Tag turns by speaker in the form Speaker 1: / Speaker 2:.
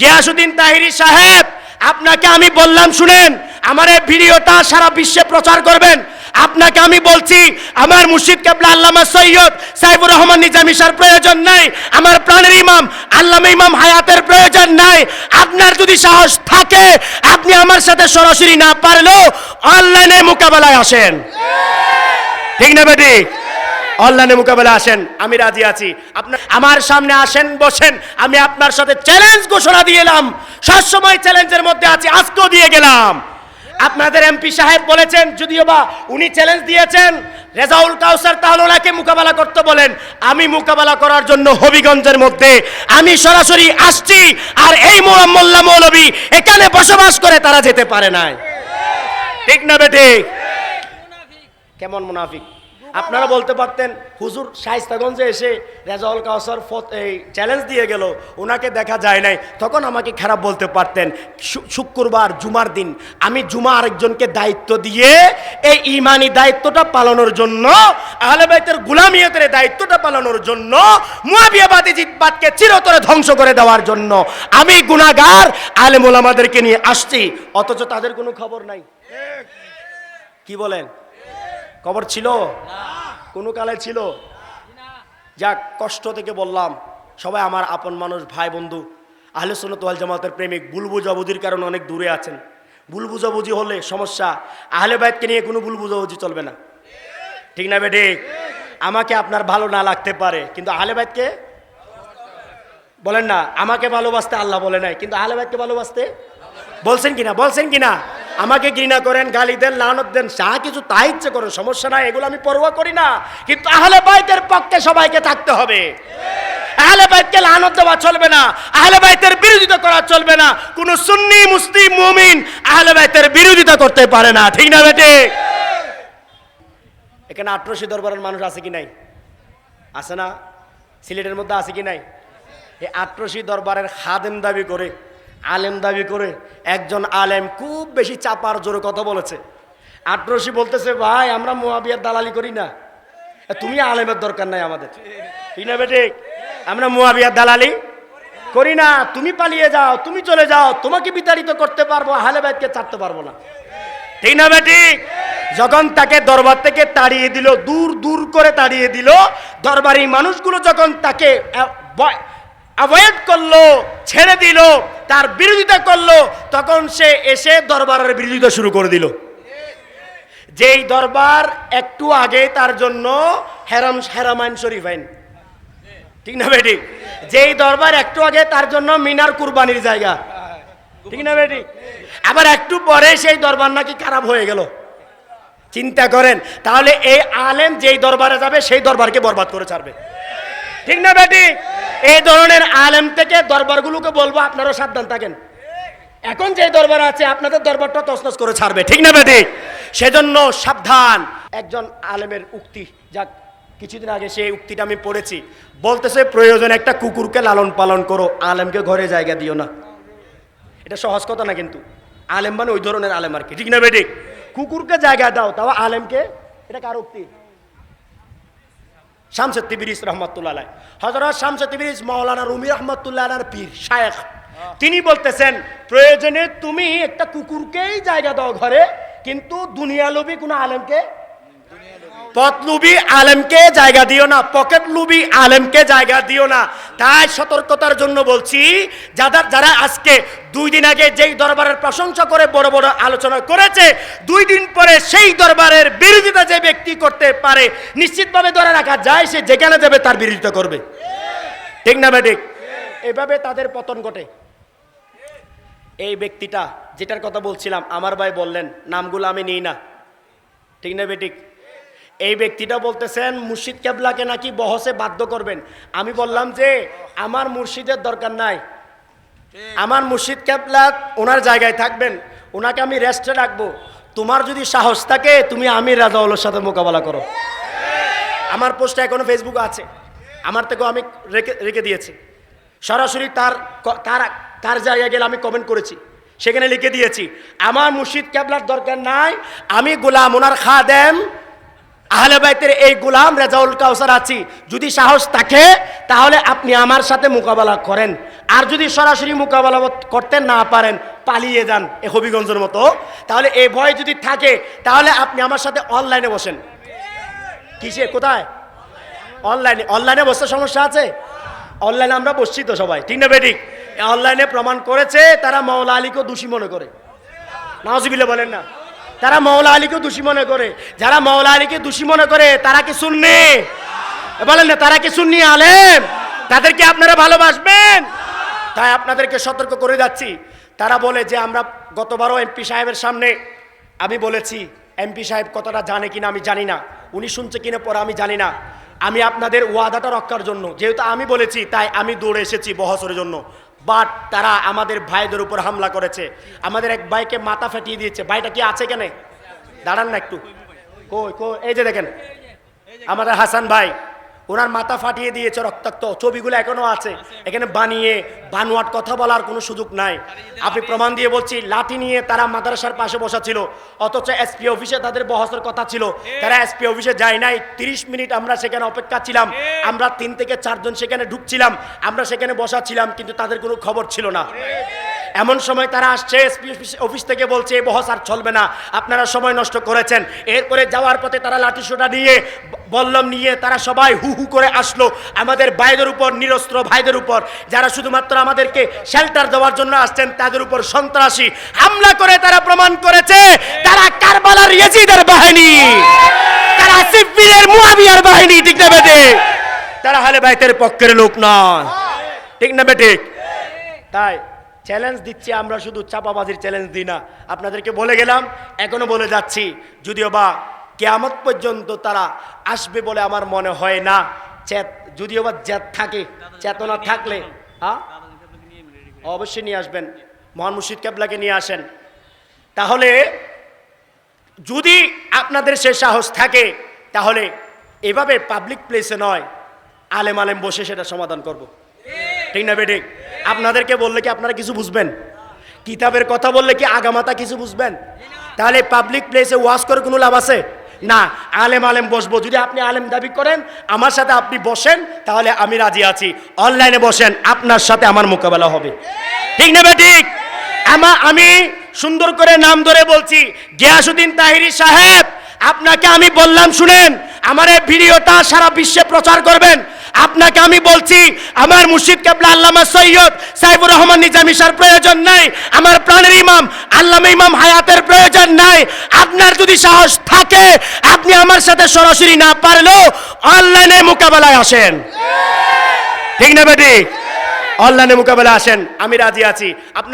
Speaker 1: গিয়াসউদ্দিন তাহিরি সাহেব, আপনাকে আমি বললাম শুনেন, আমার এই ভিডিওটা সারা বিশ্বে প্রচার করবেন। আপনাকে আমি বলছি, আমার মুর্শিদ কেবলা আল্লামা সৈয়দ সাইফুর রহমান নিজামী শাহর প্রয়োজন নাই, আমার প্রাণের ইমাম আল্লামা ইমাম হায়াতের প্রয়োজন নাই। আপনার যদি সাহস থাকে, আপনি আমার সাথে সরাসরি না পারলেও অনলাইনে মোকাবেলায় আসেন, ঠিক না বেটি? অনলাইনে মোকাবেলা আসেন, আমি রাজি আছি। আপনার আমার সামনে আসেন, বসেন, আমি আপনার সাথে চ্যালেঞ্জ ঘোষণা দিয়ে এলাম। সবসময় চ্যালেঞ্জের মধ্যে আছি, আজকেও দিয়ে গেলাম। আপনাদের এমপি সাহেব বলেছেন, যদিও বা উনি চ্যালেঞ্জ দিয়েছেন রেজাউল কাউসার, তাহলে ওনাকে মোকাবেলা করতে বলেন। আমি মোকাবেলা করার জন্য হবিগঞ্জের মধ্যে আমি সরাসরি আসছি। আর এই মোল্লা মৌলবী এখানে বসবাস করে, তারা যেতে পারে নাই, ঠিক না বেটি? কেমন মুনাফিক! আপনারা বলতে পারতেন, হুজুর শায়েস্তাগঞ্জে এসে রেজাউল কাউসার এই চ্যালেঞ্জ দিয়ে গেল, ওনাকে দেখা যায় নাই, তখন আমাকে খারাপ বলতে পারতেন। শুক্রবার জুমার দিন আমি জুমা আরেকজনকে দায়িত্ব দিয়ে এই ইমানি দায়িত্বটা পালনের জন্য, আহলে বাইতের গোলামিয়তের দায়িত্বটা পালনের জন্য, মুয়াবিয়াবাদী জিতবাদকে চিরতরে ধ্বংস করে দেওয়ার জন্য আমি গুনাহগার আলেম ওলামাদেরকে নিয়ে আসছি, অথচ তাদের কোনো খবর নাই। কি বলেন? খবর ছিল? কোনো কালে ছিল? যাক, কষ্ট থেকে বললাম, সবাই আমার আপন মানুষ, ভাই বন্ধু, আহলে সুন্নাত ওয়াল জামাতের প্রেমিক। ভুল বুঝাবুঝির কারণে অনেক দূরে আছেন। ভুল বুঝাবুঝি হলে সমস্যা, আহলে বাইতকে নিয়ে কোনো ভুল বুঝাবুঝি চলবে না, ঠিক না বেটি? আমাকে আপনার ভালো না লাগতে পারে, কিন্তু আহলে বাইতকে বলেন না, আমাকে ভালোবাসতে আল্লাহ বলে নাই, কিন্তু আহলে বাইতকে ভালোবাসতে বলছেন কিনা? বলছেন কিনা? আমাকে ঘৃণা করেন, গালি দেন, লানত দেন, যা কিছু তাই ইচ্ছে করেন, সমস্যা নাই, এগুলো আমি পরোয়া করি না। কিন্তু আহলে বাইতের পক্ষে সবাইকে থাকতে হবে। আহলে বাইতকে লানত দেওয়া চলবে না, আহলে বাইতের বিরোধিতা করা চলবে না। কোন সুন্নি মুসলিম মুমিন আহলে বাইতের বিরোধিতা করতে পারে না, ঠিক না বেটি? এখানে 1800 দরবারের মানুষ আছে কি নাই? আছে না? সিলেটের মধ্যে আছে কি নাই? এই 1800 দরবারের খাদেম দাবি করে, আলেম দাবি করে একজন আলেম খুব বেশি চাপার জোরে কথা বলেছে। 1800 বলতেছে, ভাই আমরা মুয়াবিয়ার দালালি করি না, তুমি আলেমের দরকার নাই আমাদের, ঠিক না বেটি? আমরা মুয়াবিয়ার দালালি করি না, তুমি পালিয়ে যাও, তুমি চলে যাও, তোমাকে বিতাড়িত করতে পারবো, আহলে বাইতকে ছাড়তে পারবো না, ঠিক না বেটি? যখন তাকে দরবার থেকে তাড়িয়ে দিল, দূর দূর করে তাড়িয়ে দিল, দরবারি মানুষগুলো যখন তাকে অ্যাভয়েড করলো, ছেড়ে দিল, তার বিরোধিতা করলো, তখন সে এসে দরবারের বিরোধিতা শুরু করে দিল। যেই দরবার একটু আগে তার জন্য হেরামাইন শরীফ আইন, ঠিক না বেটি? যেই দরবার একটু আগে তার জন্য মিনার কুরবানির জায়গা, ঠিক না বেটি? আবার একটু পরে সেই দরবার নাকি খারাপ হয়ে গেল। চিন্তা করেন, তাহলে এই আলেম যেই দরবারে যাবে সেই দরবারকে বরবাদ করে ছাড়বে, ঠিক না বেটি? এই ধরনের আলেম থেকে দরবারগুলোকে বলবো, আপনারাও সাবধান থাকেন। এখন যে দরবার আছে আপনাদের দরবারটা তছনছ করে ছাড়বে, ঠিক না বেটি? সেজন্য সাবধান। একজন আলেমের উক্তি, যাক কিছুদিন আগে সেই উক্তিটা আমি পড়েছি, বলতেছে প্রয়োজনে একটা কুকুরকে লালন পালন করো, আলেমকে ঘরে জায়গা দিও না। এটা সহজ কথা না, কিন্তু আলেম মানে ওই ধরনের আলেম আর কি, ঠিক না বেটি? কুকুরকে জায়গা দাও, তাও আলেমকে, এটা কার উক্তি? শামসুদ তিবরিজ রহমাতুল্লাহ আলাইহি, হযরত শামসুদ তিবরিজ মাওলানা রুমি রহমাতুল্লাহ আলাইহির পীর শায়েখ, তিনি বলতেছেন প্রয়োজনে তুমি একটা কুকুরকেই জায়গা দাও ঘরে, কিন্তু দুনিয়ালোভী কোনো আলেমকে, পথলোভী আলেমকে জায়গা দিও না, পকেট লোভী আলেমকে জায়গা দিও না। তাই সতর্কতার জন্য বলছি, যারা আজকে 2 দিন আগে যেই দরবারের প্রশংসা করে বড় বড় আলোচনা করেছে, 2 দিন পরে সেই দরবারের বিরোধিতা যে ব্যক্তি করতে পারে, নিশ্চিতভাবে ধরে রাখা যায় সে যেখানে যাবে তার বিরোধিতা করবে, ঠিক না বেঠিক? এভাবে তাদের পতন ঘটে। এই ব্যক্তিটা যেটার কথা বলছিলাম, আমার ভাই বললেন, নামগুলো আমি নিই না, ঠিক না বেঠিক? এই ব্যক্তিটা বলতেছেন মুর্শিদ কেবলাকে নাকি বহসে বাধ্য করবেন। আমি বললাম যে আমার মুর্শিদের দরকার নাই, আমার মুর্শিদ কেবলা ওনার জায়গায় থাকবেন, ওনাকে আমি রেস্টে রাখবো। তোমার যদি সাহস থাকে তুমি আমির রাজাউলের সাথে মোকাবেলা করো। আমার পোস্টটা এখনো ফেসবুকে আছে, আমার থেকেও আমি রেখে দিয়েছি। সরাসরি তার জায়গায় গেলে আমি কমেন্ট করেছি, সেখানে লিখে দিয়েছি আমার মুর্শিদ কেবলার দরকার নাই, আমি গোলাম, ওনার খাদেম আহলে বাইতের এই গোলাম রেজাউল কাউসার আছি, যদি সাহস থাকে তাহলে আপনি আমার সাথে মোকাবেলা করেন, আর যদি সরাসরি মোকাবেলা করতে না পারেন পালিয়ে যান এ হবিগঞ্জের মতো, তাহলে এই ভয় যদি থাকে তাহলে আপনি আমার সাথে অনলাইনে বসেন। কিসে, কোথায়? অনলাইনে। অনলাইনে বসতে সমস্যা আছে? অনলাইনে আমরা বসছি তো সবাই, ঠিক না বেঠিক? অনলাইনে প্রমাণ করেছে তারা মাওলা আলীকেও দোষী মনে করে। নাউজুবিল্লাহ বলেন না? তারা মাওলা আলীকেও দোষী মনে করে। যারা মাওলা আলীকে দোষী মনে করে তারা কি সুন্নি? বলেন না, তারা কি সুন্নি আলেম? তাদেরকে আপনারা ভালোবাসবেন? তাই আপনাদেরকে সতর্ক করে যাচ্ছি। তারা বলে যে আমরা গতবারও এমপি সাহেবের সামনে আমি বলেছি, এমপি সাহেব কতটা জানে কিনা আমি জানি না, উনি শুনছে কিনা পরে আমি জানি না। আমি আপনাদের ওয়াদাটা রক্ষার জন্য, যেহেতু আমি বলেছি তাই আমি দৌড়ে এসেছি বহসের জন্য। বাট তারা আমাদের ভাইদের উপর হামলা করেছে, আমাদের এক ভাইকে মাথা ফাটিয়ে দিয়েছে। ভাইটা কি আছে কেন? দাঁড়ান না একটু, কই কই, এই যে দেখেন আমাদের হাসান ভাই, ওনার মাথা ফাটিয়ে দিয়েছে, রক্তাক্ত ছবিগুলো এখনো আছে। এখানে বানিয়ে বানোয়াট কথা বলার কোনো সুযোগ নাই। আপনি প্রমাণ দিয়ে বলছি, লাঠি নিয়ে তারা মাদ্রাসার পাশে বসা ছিল, অথচ এসপি অফিসে তাদের বহসের কথা ছিল। তারা এসপি অফিসে যায় নাই। 30 মিনিট আমরা সেখানে অপেক্ষা ছিলাম, আমরা 3 থেকে 4 জন সেখানে ঢুকছিলাম, আমরা সেখানে বসা ছিলাম, কিন্তু তাদের কোনো খবর ছিল না। এমন সময় তারা আসছে এসপি অফিস থেকে, বলছে বহস আর চলবে না, আপনারা সময় নষ্ট করেছেন। এরপরে যাওয়ার পথে তারা লাঠি সোটা নিয়ে, বল্লম নিয়ে তারা সবাই হু হু করে আসলো আমাদের ভাইদের উপর, নিরস্ত্র ভাইদের উপর, যারা শুধুমাত্র আমাদেরকে শেল্টার দেওয়ার জন্য আসছেন, তাদের উপর সন্ত্রাসী হামলা করে তারা প্রমাণ করেছে তারা কারবালার ইয়াজিদের বাহিনী, তারা সিফিনের মুয়াবিয়ার বাহিনী, ঠিক না বেটে? তারা আহলে বাইতের পক্ষের লোক নয়, ঠিক না বেটে? তাই চ্যালেঞ্জ দিচ্ছি, আমরা শুধু চাপাবাজির চ্যালেঞ্জ দিই না, আপনাদেরকে বলে গেলাম, এখনো বলে যাচ্ছি, যদিও বা কিয়ামত পর্যন্ত তারা আসবে বলে আমার মনে হয় না। যদিও বা জেদ থাকে, চেতনা থাকলে হ্যাঁ অবশ্যই নিয়ে আসবেন, মহান মুর্শিদ কেবলাকে নিয়ে আসেন। তাহলে যদি আপনাদের সে সাহস থাকে তাহলে এভাবে পাবলিক প্লেসে নয়, আলেম আলেম বসে সেটা সমাধান করব, ঠিক না বেঠিক? আপনাদেরকে বললে কি আপনারা কিছু বুঝবেন? কিতাবের কথা বললে কি আগামাতা কিছু বুঝবেন? তাহলে পাবলিক প্লেসে ওয়াজ করে কোনো লাভ আছে না। আলেম আলেম বসবো, যদি আপনি আলেম দাবি করেন আমার সাথে আপনি বসেন, তাহলে আমি রাজি আছি। অনলাইনে বসেন, আপনার সাথে আমার মোকাবেলা হবে, ঠিক না বেঠিক? আমি সুন্দর করে নাম ধরে বলছি, গিয়াসউদ্দিন তাহিরি সাহেব, আপনাকে আমি বললাম শুনেন, আমার এই ভিডিওটা সারা বিশ্বে প্রচার করবেন। আপনাকে আমি বলছি, আমার মুর্শিদ কেবলা আল্লামা সৈয়দ সাইফুর রহমান নিজামী শাহর প্রয়োজন নাই, আমার প্রাণের ইমাম আল্লামা ইমাম হায়াতের প্রয়োজন নাই। আপনার যদি সাহস থাকে, আপনি আমার সাথে সরাসরি না পারলেও অনলাইনে মোকাবেলায় আসেন, ঠিক না বেটি? অনলাইনে মোকাবেলা আসেন, আমি রাজি আছি। আপনার